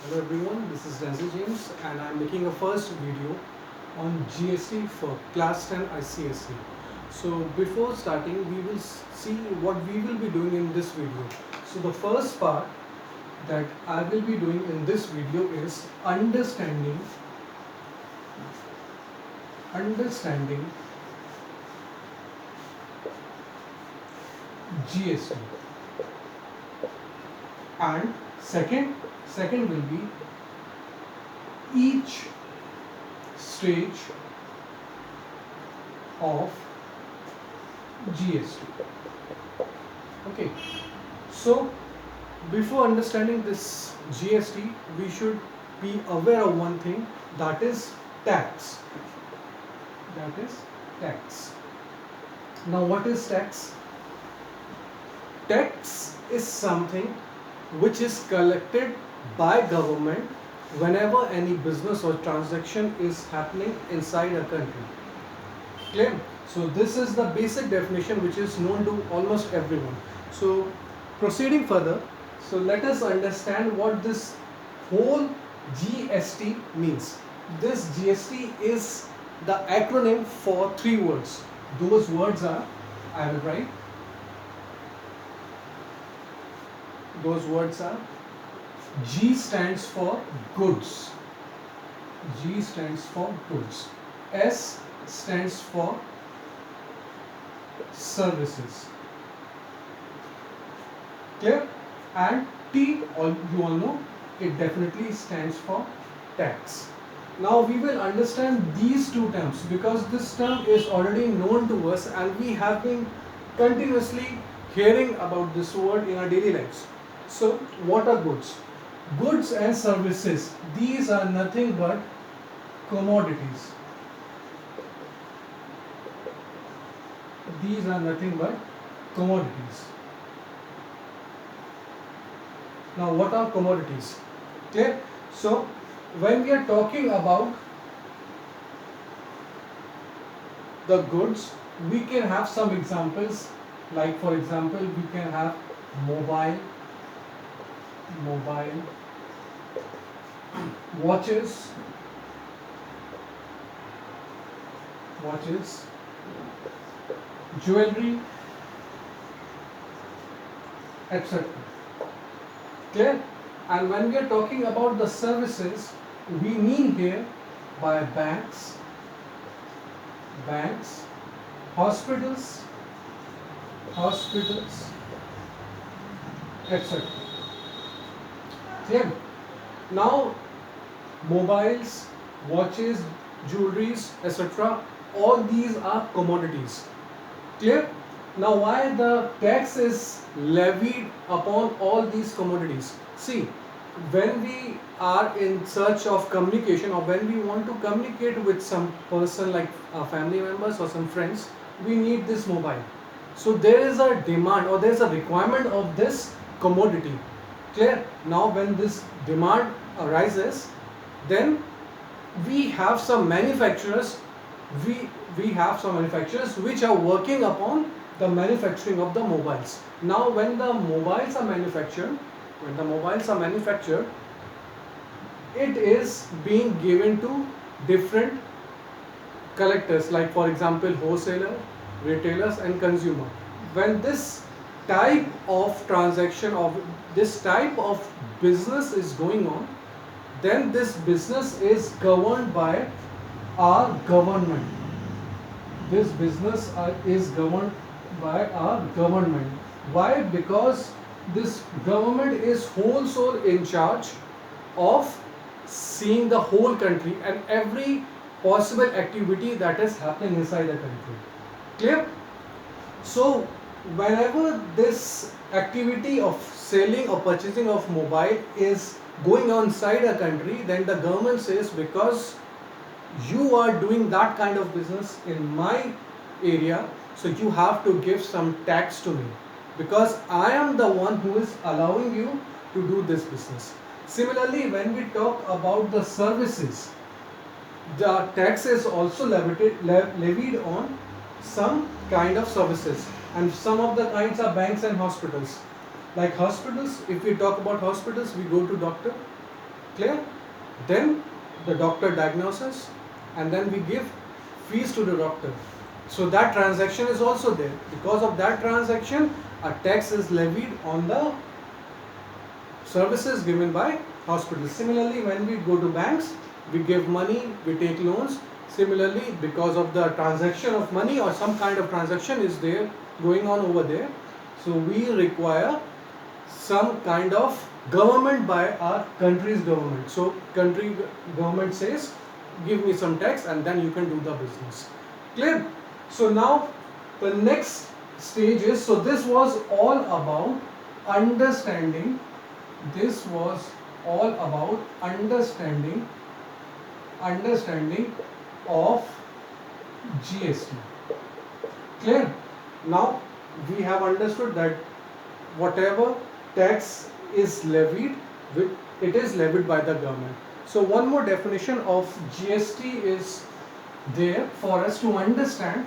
Hello everyone, this is Denzel James and I'm making a first video on GST for class 10 ICSE. So before starting we will see what we will be doing in this video. So the first part that I will be doing in this video is understanding GST, and second will be each stage of GST. Okay, so before understanding this GST, we should be aware of one thing, that is tax. That is tax. Now, what is tax? Tax is something which is collected by government whenever any business or transaction is happening inside a country. Clear? So this is the basic definition which is known to almost everyone. So proceeding further, so let us understand what this whole GST means. This GST is the acronym for three words. Those words are, I will write, those words are: G stands for goods, G stands for goods, S stands for services, clear, and T, you all know, it definitely stands for tax. Now we will understand these two terms because this term is already known to us and we have been continuously hearing about this word in our daily lives. So what are goods? Goods and services, these are nothing but commodities. These are nothing but commodities. Now what are commodities? Clear? So when we are talking about the goods, we can have some examples, like for example we can have mobile, watches, jewelry, etc. Clear? And when we are talking about the services, we mean here by banks, hospitals, etc. Clear? Now, mobiles, watches, jewelries, etc. all these are commodities. Clear? Now, why the tax is levied upon all these commodities? See, when we are in search of communication or when we want to communicate with some person like family members or some friends, we need this mobile. So there is a demand or there is a requirement of this commodity. Clear? Now when this demand arises, then we have some manufacturers, we have some manufacturers which are working upon the manufacturing of the mobiles. Now when the mobiles are manufactured, it is being given to different collectors, like for example wholesaler, retailers and consumer. When this type of transaction of this type of business is going on, then this business is governed by our government. This business is governed by our government. Why? Because this government is whole soul in charge of seeing the whole country and every possible activity that is happening inside the country. Clear? So whenever this activity of selling or purchasing of mobile is going on inside a country, then the government says, because you are doing that kind of business in my area, so you have to give some tax to me, because I am the one who is allowing you to do this business. Similarly, when we talk about the services, the tax is also levied on some kind of services, and some of the kinds are banks and hospitals. Like hospitals, if we talk about hospitals, we go to doctor. Clear? Then the doctor diagnoses, and then we give fees to the doctor. So that transaction is also there. Because of that transaction, a tax is levied on the services given by hospitals. Similarly, when we go to banks, we give money, we take loans. Similarly, because of the transaction of money or some kind of transaction is there going on over there, so we require some kind of government by our country's government. So country government says, give me some tax and then you can do the business. Clear? So now the next stage is, so this was all about understanding, this was all about understanding of GST. Clear? Now we have understood that whatever tax is levied, it is levied by the government. So one more definition of GST is there for us to understand,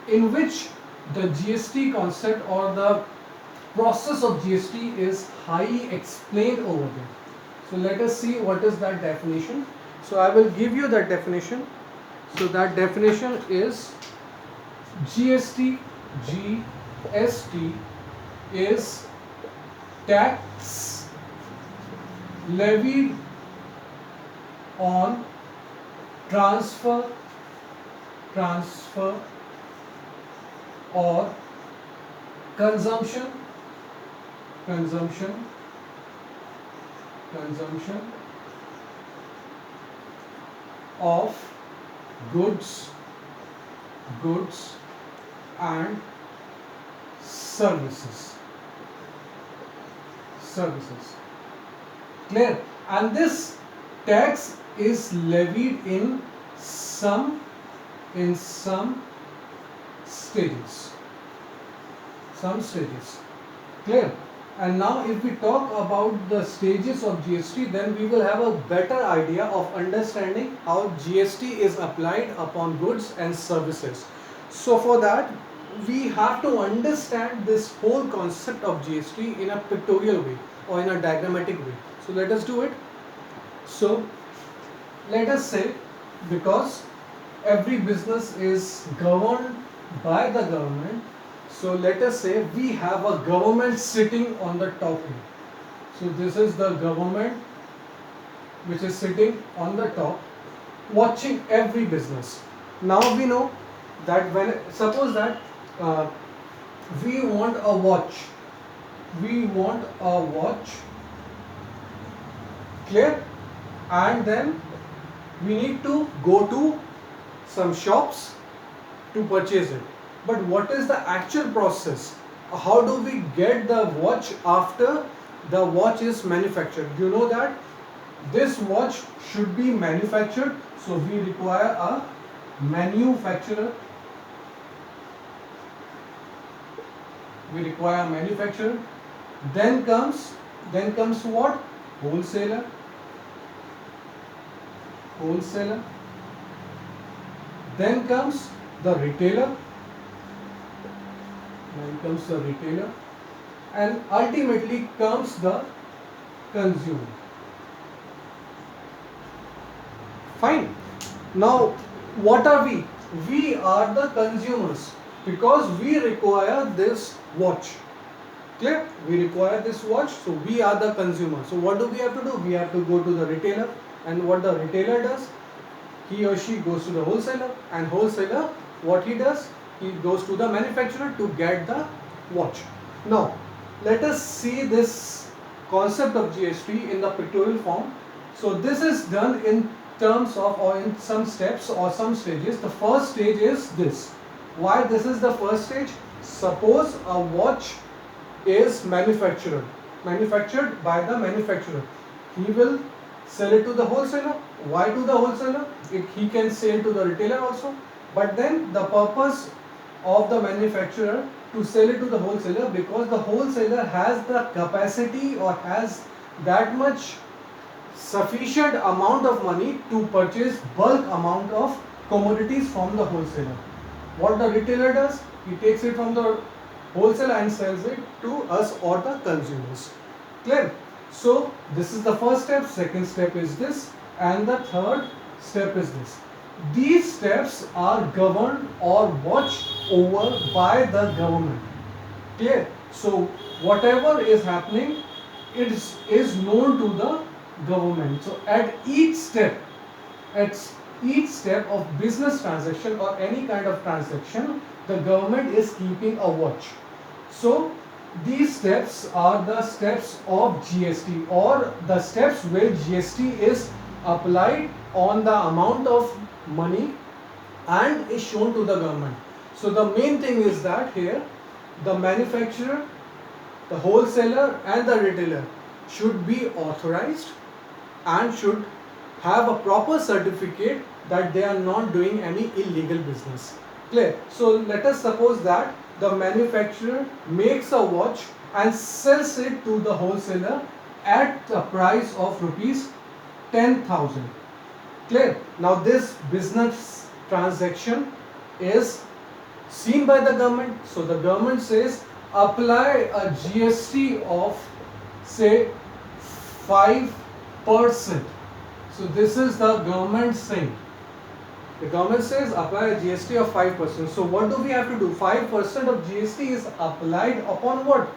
in which the GST concept or the process of GST is highly explained over there. So let us see what is that definition. So I will give you that definition. So that definition is GST is tax levied on transfer or consumption of goods and services. Clear? And this tax is levied in some stages. Clear? And now if we talk about the stages of GST, then we will have a better idea of understanding how GST is applied upon goods and services. So for that, we have to understand this whole concept of GST in a pictorial way or in a diagrammatic way. So let us do it. So let us say, because every business is governed by the government, so let us say we have a government sitting on the top here. So this is the government which is sitting on the top watching every business. Now we know that when, suppose that we want a watch, clear? And then we need to go to some shops to purchase it. But what is the actual process? How do we get the watch after the watch is manufactured? You know that this watch should be manufactured, so we require a manufacturer. Then comes what? Wholesaler. Then comes the retailer. And ultimately comes the consumer. Fine. Now what are we? We are the consumers, because we require this watch. Clear? We require this watch, so we are the consumer. So what do we have to do? We have to go to the retailer, and what the retailer does, he or she goes to the wholesaler, and wholesaler, what he does, he goes to the manufacturer to get the watch. Now let us see this concept of GST in the pictorial form. So this is done in terms of, or in some steps or some stages. The first stage is this. Why this is the first stage? Suppose a watch is manufactured by the manufacturer. He will sell it to the wholesaler. Why to the wholesaler? He can sell to the retailer also. But then the purpose of the manufacturer to sell it to the wholesaler, because the wholesaler has the capacity or has that much sufficient amount of money to purchase bulk amount of commodities from the wholesaler. What the retailer does, he takes it from the wholesaler and sells it to us or the consumers. Clear? So this is the first step, second step is this, and the third step is this. These steps are governed or watched over by the government. Clear? So whatever is happening, is known to the government. So at each step of business transaction or any kind of transaction, the government is keeping a watch. So these steps are the steps of GST, or the steps where GST is applied on the amount of money and is shown to the government. So the main thing is that here the manufacturer, the wholesaler and the retailer should be authorized and should have a proper certificate that they are not doing any illegal business. Clear? So let us suppose that the manufacturer makes a watch and sells it to the wholesaler at the price of rupees 10,000. Clear? Now this business transaction is seen by the government. So the government says apply a GST of say 5%. So this is the government saying. The government says apply a GST of 5%. So what do we have to do? 5% of GST is applied upon what?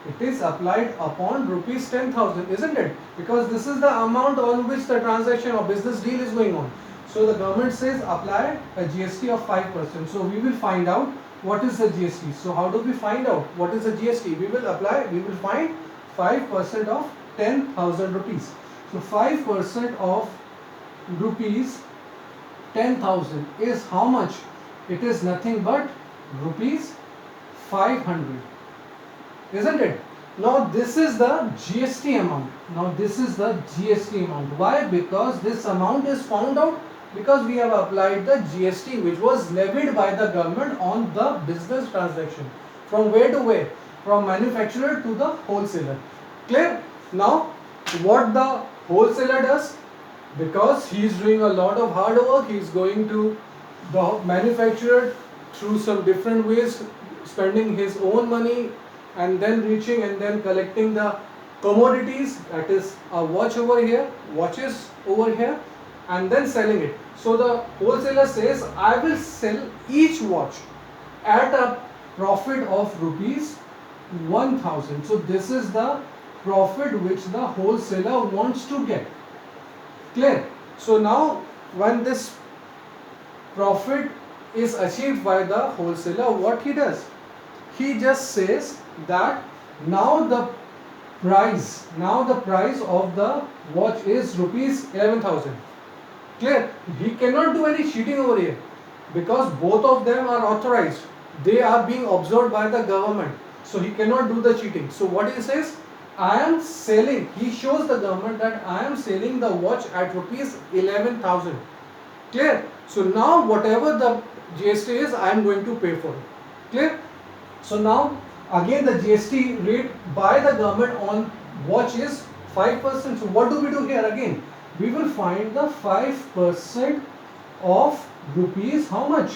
It is applied upon rupees 10,000, isn't it? Because this is the amount on which the transaction or business deal is going on. So the government says apply a GST of 5%. So we will find out what is the GST. So how do we find out what is the GST? We will find 5% of 10,000 rupees. So 5% of rupees 10,000 is how much? It is nothing but rupees 500, isn't it? Now this is the GST amount. Why? Because this amount is found out because we have applied the GST which was levied by the government on the business transaction. From where to where? From manufacturer to the wholesaler. Clear? Now what the wholesaler does? Because he is doing a lot of hard work, he is going to the manufacturer through some different ways, spending his own money and then reaching and then collecting the commodities, that is a watch over here, watches over here, and then selling it. So the wholesaler says I will sell each watch at a profit of rupees 1,000. So this is the profit which the wholesaler wants to get. Clear? So now when this profit is achieved by the wholesaler, what he does? He just says that now the price of the watch is rupees 11,000. Clear? He cannot do any cheating over here because both of them are authorized. They are being observed by the government. So he cannot do the cheating. So what he says? I am selling, he shows the government that I am selling the watch at rupees 11,000. Clear? So now whatever the GST is, I am going to pay for it. Clear? So now again the GST rate by the government on watch is 5%. So what do we do here again? We will find the 5% of rupees how much?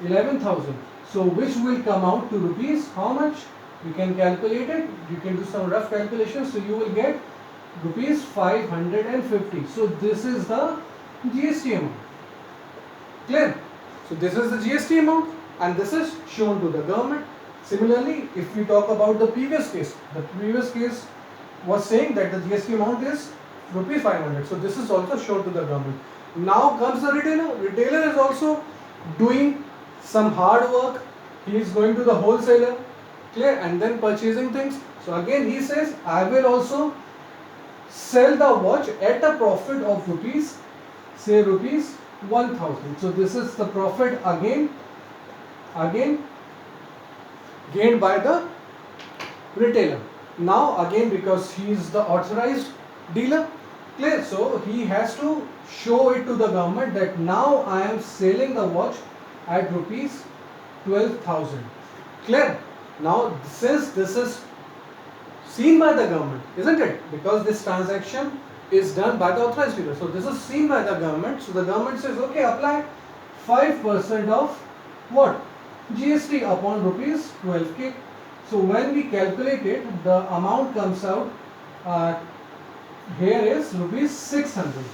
11,000. So which will come out to rupees how much? You can calculate it, you can do some rough calculations, so you will get rupees 550. So this is the GST amount. Clear? So this is the GST amount and this is shown to the government. Similarly, if we talk about the previous case was saying that the GST amount is rupees 500. So this is also shown to the government. Now comes the retailer. Retailer is also doing some hard work. He is going to the wholesaler. Clear? And then purchasing things. So again he says I will also sell the watch at a profit of rupees 1,000. So this is the profit again gained by the retailer. Now again because he is the authorized dealer. Clear? So he has to show it to the government that now I am selling the watch at rupees 12,000. Clear? Now since this is seen by the government, isn't it? Because this transaction is done by the authorized dealer. So this is seen by the government. So the government says okay, apply 5% of what? GST upon rupees 12k. So when we calculate it, the amount comes out here is rupees 600.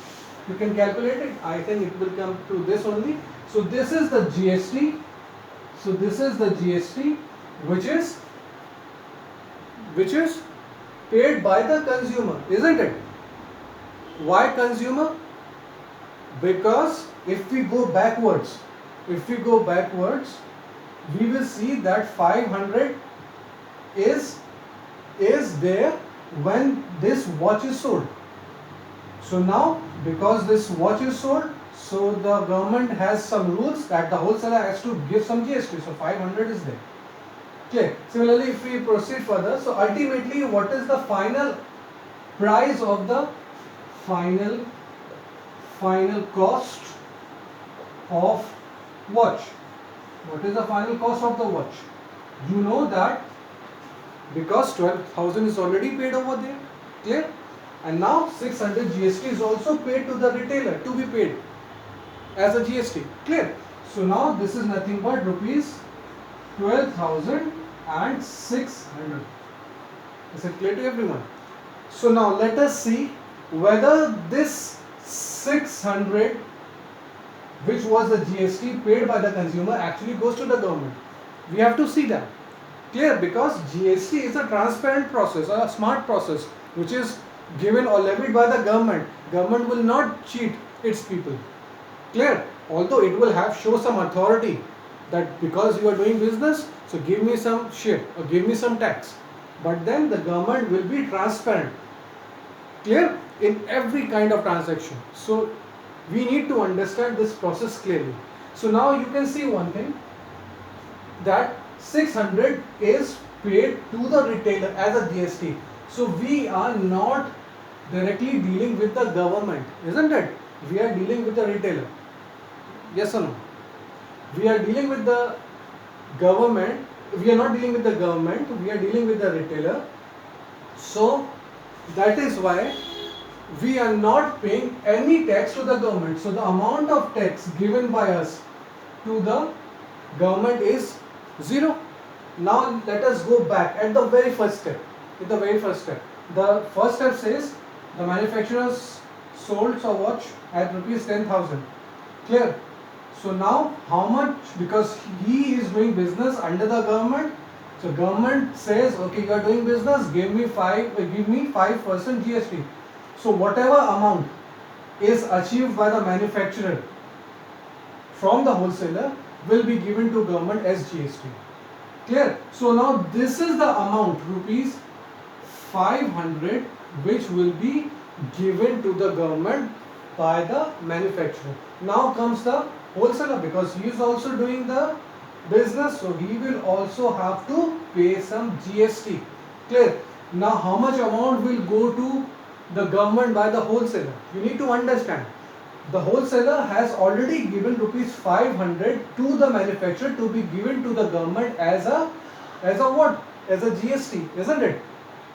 You can calculate it. I think it will come to this only. So this is the GST. So this is the GST which is paid by the consumer, isn't it? Why consumer? Because if we go backwards, we will see that 500 is there when this watch is sold. So now because this watch is sold, so the government has some rules that the wholesaler has to give some GST. So 500 is there. Okay. Similarly, if we proceed further, so ultimately what is the final price of the final cost of watch? What is the final cost of the watch? You know that because 12,000 is already paid over there, clear? And now 600 GST is also paid to the retailer, to be paid as a GST, clear? So now this is nothing but rupees 12,600. Is it clear to everyone? So now let us see whether this 600 which was the GST paid by the consumer actually goes to the government. We have to see that. Clear? Because GST is a transparent process or a smart process which is given or levied by the government. Government will not cheat its people. Clear? Although it will show some authority that because you are doing business, so give me some share or give me some tax. But then the government will be transparent. Clear? In every kind of transaction. So we need to understand this process clearly. So now you can see one thing, that 600 is paid to the retailer as a GST. So we are not directly dealing with the government, isn't it? We are dealing with the retailer. Yes or no? We are dealing with the government. We are not dealing with the government. We are dealing with the retailer. So that is why we are not paying any tax to the government. So the amount of tax given by us to the government is 0. Now let us go back at the very first step. The first step says the manufacturers sold a watch at rupees 10,000. Clear? So now how much, because he is doing business under the government, so government says, okay, you are doing business, give me 5% GST. So whatever amount is achieved by the manufacturer from the wholesaler will be given to government as GST. Clear? So now this is the amount, rupees 500, which will be given to the government by the manufacturer. Now comes the wholesaler, because he is also doing the business, so he will also have to pay some GST. Clear? Now how much amount will go to the government by the wholesaler? You need to understand. The wholesaler has already given rupees 500 to the manufacturer to be given to the government as a what? As a GST, isn't it?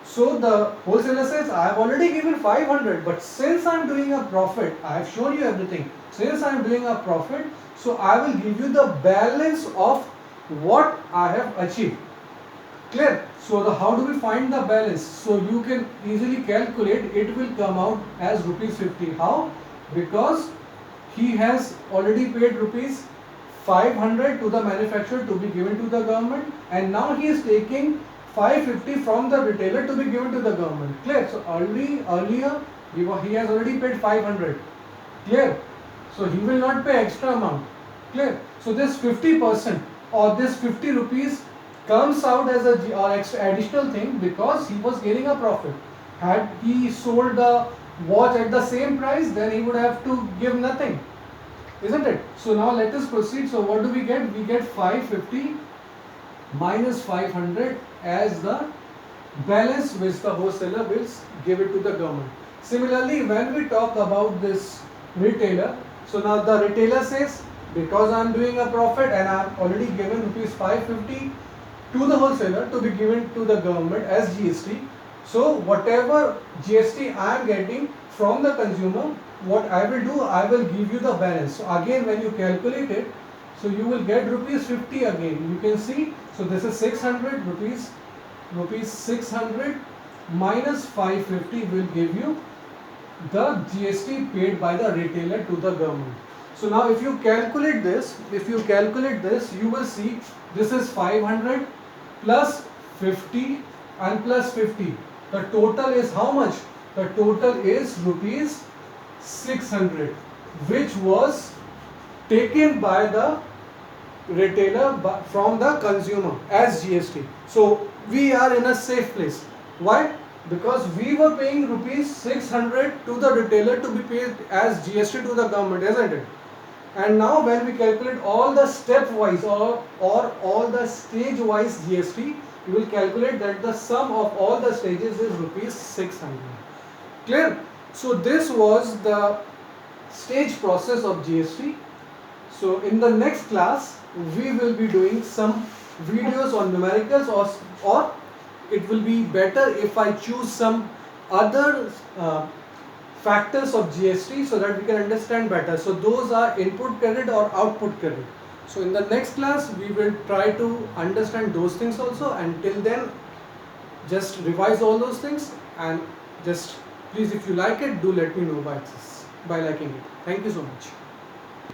So the wholesaler says, I have already given 500, but since I am doing a profit, I have shown you everything. Since I am doing a profit, so I will give you the balance of what I have achieved. Clear? So how do we find the balance? So you can easily calculate, it will come out as rupees 50. How? Because he has already paid rupees 500 to the manufacturer to be given to the government, and now he is taking 550 from the retailer to be given to the government. Clear? So earlier he has already paid 500. Clear? So he will not pay extra amount. Clear? So this 50% or this 50 rupees comes out as a additional thing because he was getting a profit. Had he sold the watch at the same price, then he would have to give nothing, isn't it? So now let us proceed. So what do we get? We get 550 minus 500 as the balance which the wholesaler will give it to the government. Similarly, when we talk about this retailer, so now the retailer says, because I am doing a profit and I have already given rupees 550 to the wholesaler to be given to the government as GST. So whatever GST I am getting from the consumer, what I will do, I will give you the balance. So again, when you calculate it, so you will get rupees 50 again. You can see, so this is 600 rupees 600 minus 550 will give you the GST paid by the retailer to the government. So now if you calculate this, you will see this is 500 plus 50 and plus 50. The total is how much? The total is rupees 600, which was taken by the retailer from the consumer as GST. So we are in a safe place. Why? Because we were paying rupees 600 to the retailer to be paid as GST to the government, isn't it? And now when we calculate all the step wise or all the stage wise GST, you will calculate that the sum of all the stages is rupees 600. Clear? So this was the stage process of GST. So in the next class we will be doing some videos on numericals, or it will be better if I choose some other factors of GST so that we can understand better. So those are input credit or output credit. So in the next class we will try to understand those things also, and till then just revise all those things, and just please, if you like it, do let me know by liking it. Thank you so much.